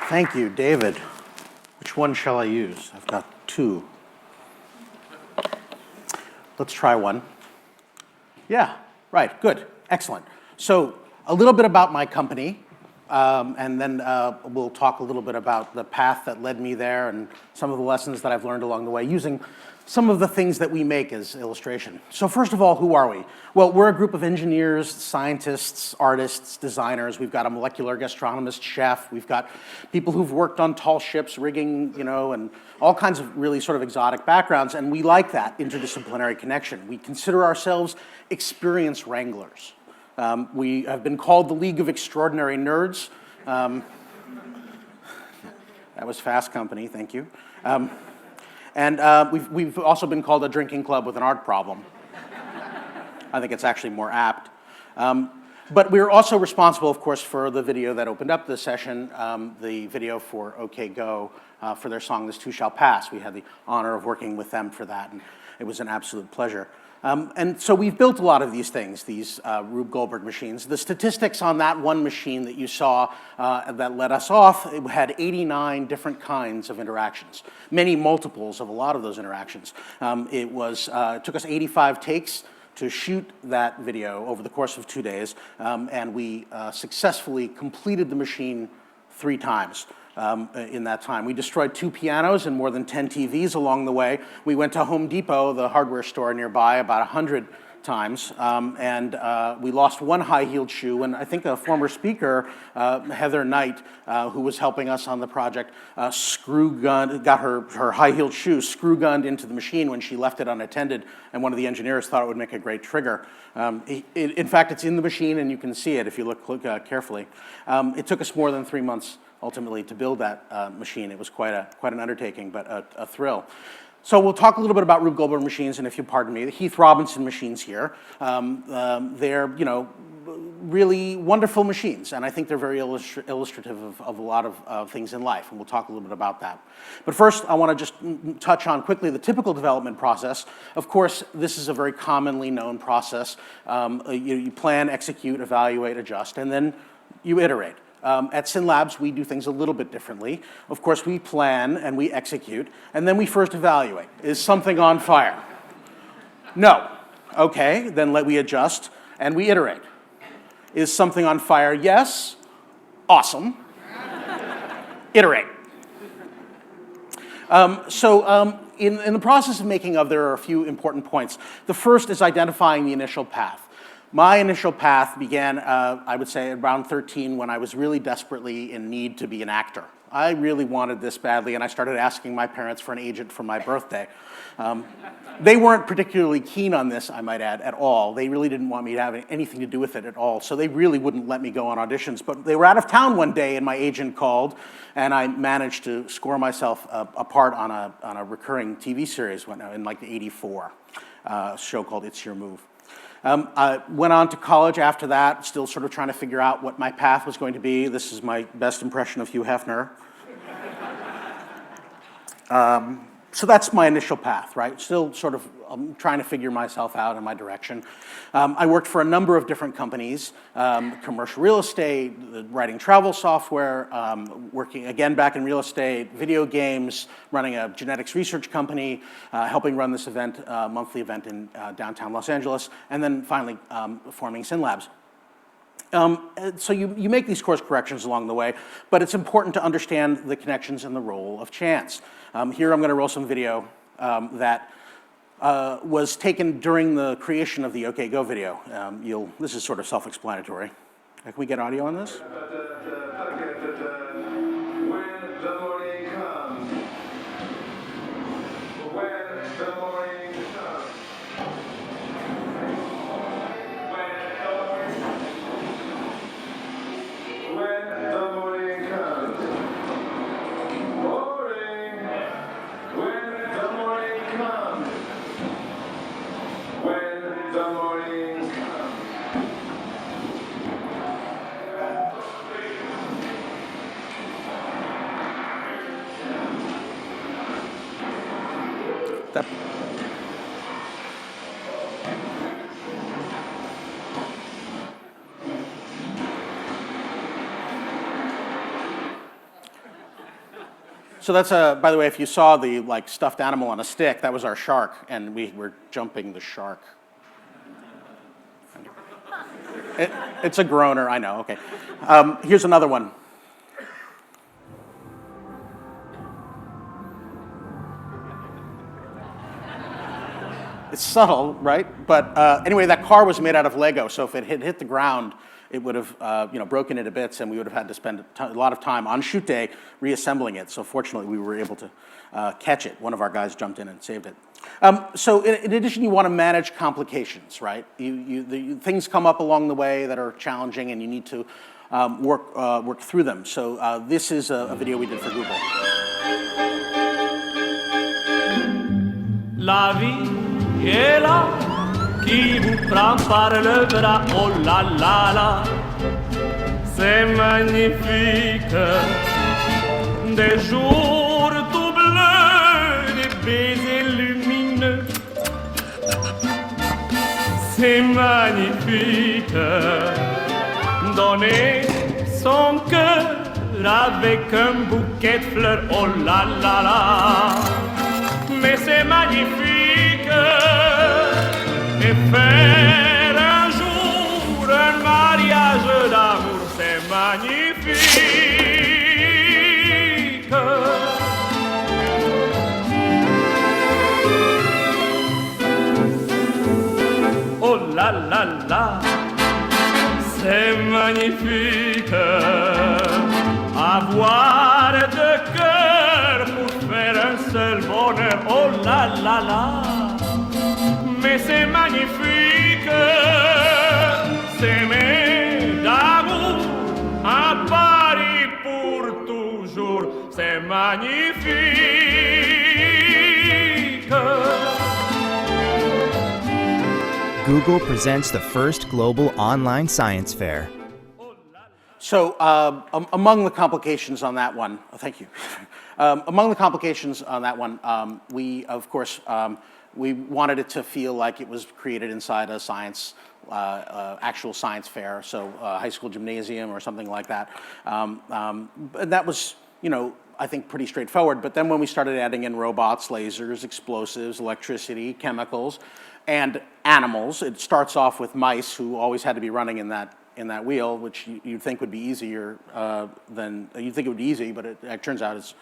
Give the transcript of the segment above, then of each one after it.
Thank you, David. Which one shall I use? I've got two. Let's try one. Yeah, right, good, excellent. So a little bit about my company, and then we'll talk a little bit about the path that led me there and some of the lessons that I've learned along the way using some of the things that we make as illustration. So first of all, who are we? Well, we're a group of engineers, scientists, artists, designers. We've got a molecular gastronomist chef. We've got people who've worked on tall ships, rigging, and all kinds of really sort of exotic backgrounds, and we like that interdisciplinary connection. We consider ourselves experience wranglers. We have been called the League of Extraordinary Nerds. That was Fast Company, thank you. And we've also been called a drinking club with an art problem. I think it's actually more apt. But we're also responsible, of course, for the video that opened up the session, the video for OK Go, for their song This Too Shall Pass. We had the honor of working with them for that, and it was an absolute pleasure. And so we've built a lot of these things, these Rube Goldberg machines. The statistics on that one machine that you saw that led us off, it had 89 different kinds of interactions, many multiples of a lot of those interactions. It took us 85 takes to shoot that video over the course of 2 days, and we successfully completed the machine 3 times. In that time. We destroyed 2 pianos and more than 10 TVs along the way. We went to Home Depot, the hardware store nearby, about 100 times, and we lost 1 high-heeled shoe, and I think a former speaker, Heather Knight, who was helping us on the project, got her high-heeled shoe screw-gunned into the machine when she left it unattended, and one of the engineers thought it would make a great trigger. In fact, it's in the machine, and you can see it if you look carefully. It took us more than 3 months ultimately to build that machine. It was quite an undertaking, but a thrill. So we'll talk a little bit about Rube Goldberg machines, and if you pardon me, the Heath Robinson machines here. They're really wonderful machines, and I think they're very illustrative of a lot of things in life, and we'll talk a little bit about that. But first, I want to just touch on quickly the typical development process. Of course, this is a very commonly known process. You plan, execute, evaluate, adjust, and then you iterate. At SynLabs, we do things a little bit differently. Of course, we plan and we execute, and then we first evaluate. Is something on fire? No. Okay, then we adjust and we iterate. Is something on fire? Yes. Awesome. Iterate. In the process of making of, there are a few important points. The first is identifying the initial path. My initial path began, I would say, around 13 when I was really desperately in need to be an actor. I really wanted this badly, and I started asking my parents for an agent for my birthday. They weren't particularly keen on this, I might add, at all. They really didn't want me to have anything to do with it at all, so they really wouldn't let me go on auditions. But they were out of town one day, and my agent called, and I managed to score myself a part on a recurring TV series in like '84, a show called It's Your Move. I went on to college after that, still sort of trying to figure out what my path was going to be. This is my best impression of Hugh Hefner. So that's my initial path, right? Still sort of trying to figure myself out in my direction. I worked for a number of different companies, commercial real estate, writing travel software, working again back in real estate, video games, running a genetics research company, helping run this event, monthly event in downtown Los Angeles, and then finally forming SynLabs. So you make these course corrections along the way, but it's important to understand the connections and the role of chance. Here I'm going to roll some video that was taken during the creation of the OK Go video. This is sort of self-explanatory. Can we get audio on this? So that's by the way, if you saw the like stuffed animal on a stick, that was our shark, and we were jumping the shark. It's a groaner, I know. Okay, here's another one. It's subtle, right? But anyway, that car was made out of Lego, so if it had hit the ground, it would have broken into bits, and we would have had to spend a lot of time on shoot day reassembling it. So fortunately, we were able to catch it. One of our guys jumped in and saved it. So in addition, you want to manage complications, right? Things come up along the way that are challenging, and you need to work through them. So this is a video we did for Google. La vie est là, qui vous prend par le bras, oh la la la, c'est magnifique, des jours tout bleus, des baisers lumineux, c'est magnifique, donner son cœur avec un bouquet de fleurs, oh la la la. Mais c'est magnifique et faire un jour un mariage d'amour, c'est magnifique. Oh la la la, c'est magnifique avoir de cœur pour faire un seul bonheur, oh la la la, mais c'est magnifique, s'aimer d'amour à Paris pour toujours, c'est magnifique. Google presents the first global online science fair. So among the complications on that one, thank you. Among the complications on that one, we, of course, we wanted it to feel like it was created inside a science, actual science fair, so high school gymnasium or something like that. That was, I think pretty straightforward. But then when we started adding in robots, lasers, explosives, electricity, chemicals, and animals, it starts off with mice who always had to be running in that wheel, which you'd think would be easier than, you'd think it would be easy, but it turns out it's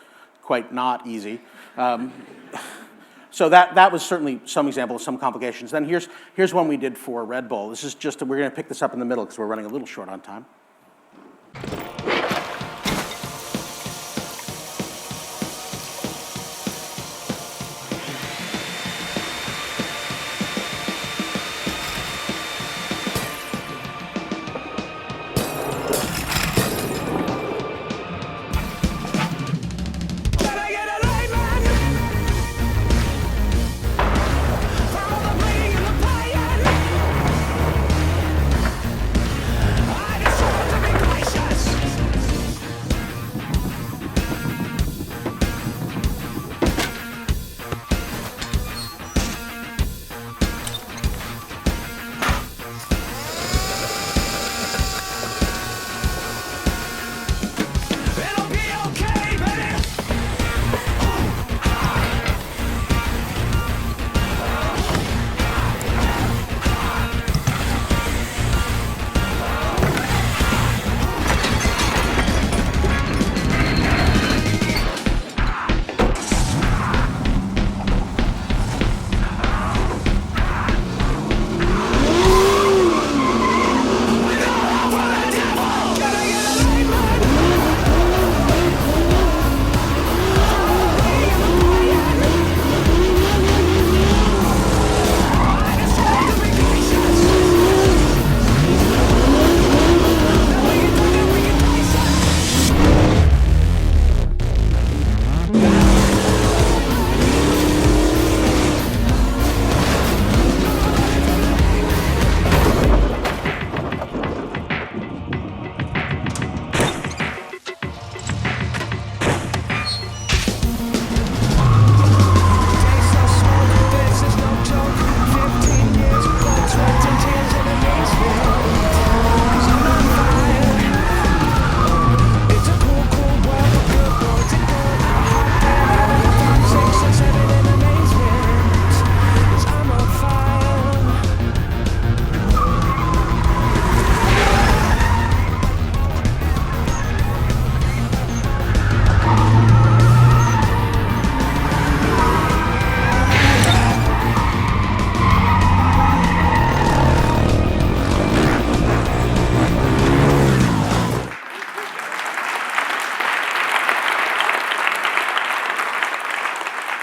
quite not easy. So that was certainly some example of some complications. Then here's one we did for Red Bull. This is just, we're going to pick this up in the middle because we're running a little short on time.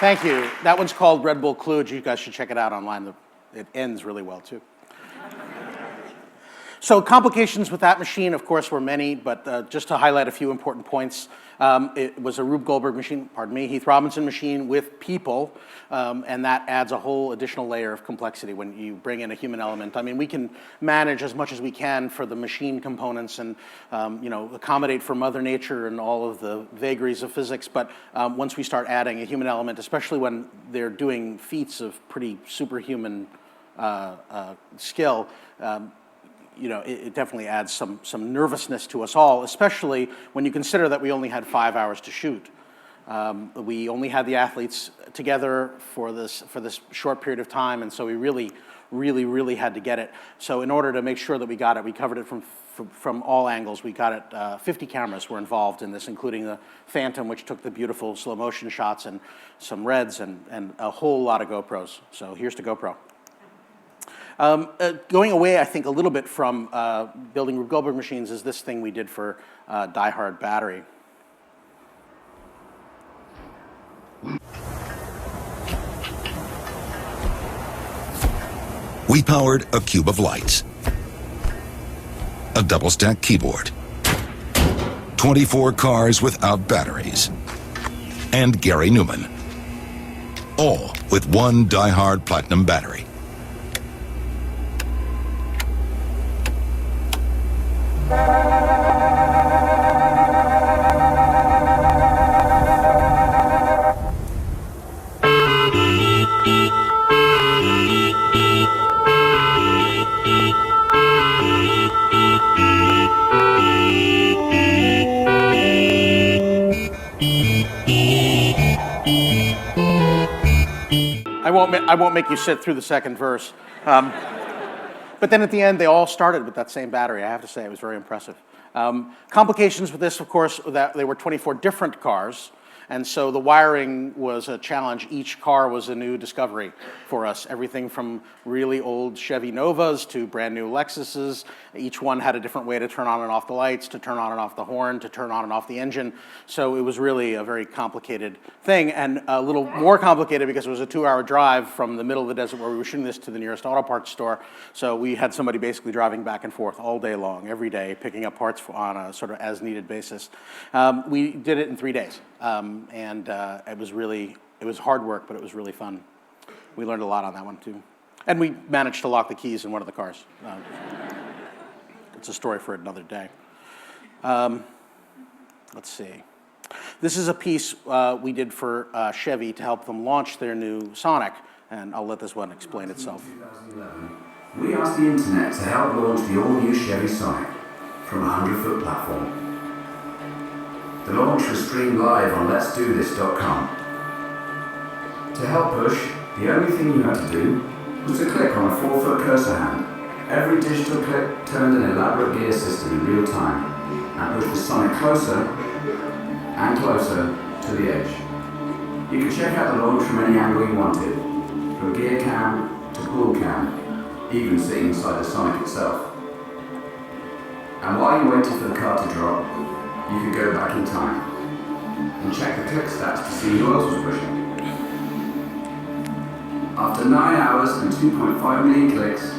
Thank you. That one's called Red Bull Kludge. You guys should check it out online. It ends really well, too. So complications with that machine, of course, were many, but just to highlight a few important points, it was a Rube Goldberg machine, pardon me, Heath Robinson machine with people, and that adds a whole additional layer of complexity when you bring in a human element. I mean, we can manage as much as we can for the machine components and accommodate for Mother Nature and all of the vagaries of physics, but once we start adding a human element, especially when they're doing feats of pretty superhuman skill, it definitely adds some nervousness to us all, especially when you consider that we only had 5 hours to shoot. We only had the athletes together for this short period of time, and so we really had to get it. So in order to make sure that we got it, we covered it from all angles. We got it. 50 cameras were involved in this, including the Phantom, which took the beautiful slow motion shots, and some Reds, and a whole lot of GoPros. So here's to GoPro. Going away, I think, a little bit from building Rube Goldberg machines is this thing we did for Die Hard Battery. We powered a cube of lights, a double-stack keyboard, 24 cars without batteries, and Gary Newman, all with one Die Hard Platinum battery. I won't make you sit through the second verse. But then at the end, they all started with that same battery. I have to say, it was very impressive. Complications with this, of course, that they were 24 different cars, and so the wiring was a challenge. Each car was a new discovery for us, everything from really old Chevy Novas to brand new Lexuses. Each one had a different way to turn on and off the lights, to turn on and off the horn, to turn on and off the engine. So it was really a very complicated thing, and a little more complicated because it was a 2-hour drive from the middle of the desert where we were shooting this to the nearest auto parts store. So we had somebody basically driving back and forth all day long, every day, picking up parts on a sort of as-needed basis. We did it in 3 days, and it was hard work, but it was really fun. We learned a lot on that one, too. And we managed to lock the keys in one of the cars. It's a story for another day. Let's see. This is a piece we did for Chevy to help them launch their new Sonic, and I'll let this one explain itself. 2011, we asked the internet to help launch the all-new Chevy Sonic from a 100-foot platform. The launch was streamed live on letsdothis.com. To help push, the only thing you had to do was to click on a 4-foot cursor hand. Every digital click turned an elaborate gear system in real time and pushed the Sonic closer and closer to the edge. You could check out the launch from any angle you wanted, from gear cam to pool cam, even sitting inside the Sonic itself. And while you waited for the car to drop, you could go back in time and check the click stats to see who else was pushing. After 9 hours and 2.5 million clicks,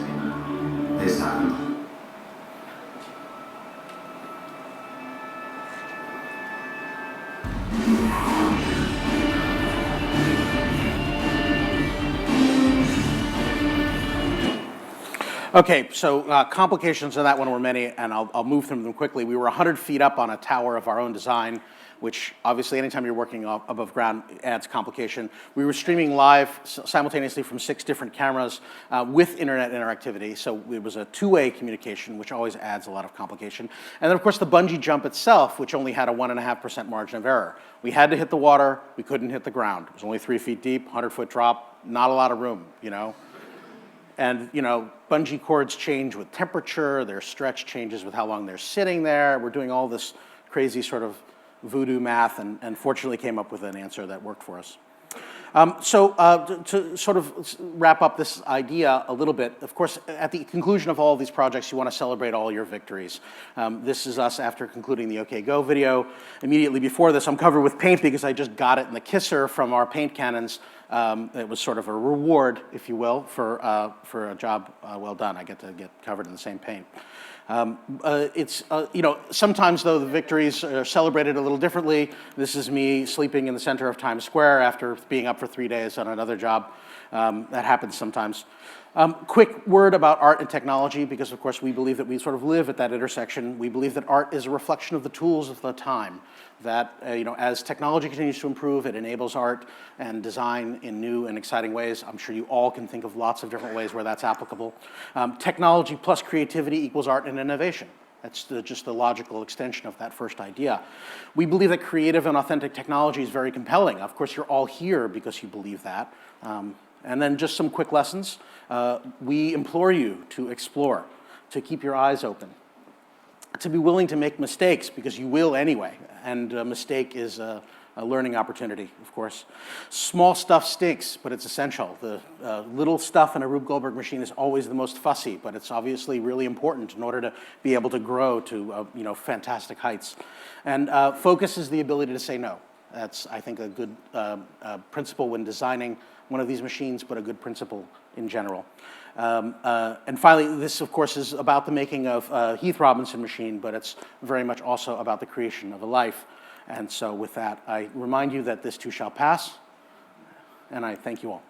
this happened. Okay, so complications of that one were many, and I'll move through them quickly. We were 100 feet up on a tower of our own design, which obviously anytime you're working above ground adds complication. We were streaming live simultaneously from 6 different cameras with internet interactivity, so it was a two-way communication, which always adds a lot of complication. And then, of course, the bungee jump itself, which only had a 1.5% margin of error. We had to hit the water, we couldn't hit the ground. It was only 3 feet deep, 100-foot drop, not a lot of room, And, bungee cords change with temperature, their stretch changes with how long they're sitting there. We're doing all this crazy sort of voodoo math, and fortunately came up with an answer that worked for us. To sort of wrap up this idea a little bit, of course, at the conclusion of all of these projects, you want to celebrate all your victories. This is us after concluding the OK Go video. Immediately before this, I'm covered with paint because I just got it in the kisser from our paint cannons. It was sort of a reward, if you will, for a job well done. I get to get covered in the same paint. Sometimes though the victories are celebrated a little differently. This is me sleeping in the center of Times Square after being up for 3 days on another job. That happens sometimes. Quick word about art and technology, because of course we believe that we sort of live at that intersection. We believe that art is a reflection of the tools of the time. That as technology continues to improve, it enables art and design in new and exciting ways. I'm sure you all can think of lots of different ways where that's applicable. Technology plus creativity equals art and innovation. That's just the logical extension of that first idea. We believe that creative and authentic technology is very compelling. Of course, you're all here because you believe that. And then just some quick lessons. We implore you to explore, to keep your eyes open, to be willing to make mistakes, because you will anyway, and a mistake is a learning opportunity, of course. Small stuff stinks, but it's essential. The little stuff in a Rube Goldberg machine is always the most fussy, but it's obviously really important in order to be able to grow to fantastic heights. And focus is the ability to say no. That's, I think, a good principle when designing one of these machines, but a good principle in general. And finally, this, of course, is about the making of Heath Robinson machine, but it's very much also about the creation of a life. And so with that, I remind you that this too shall pass, and I thank you all.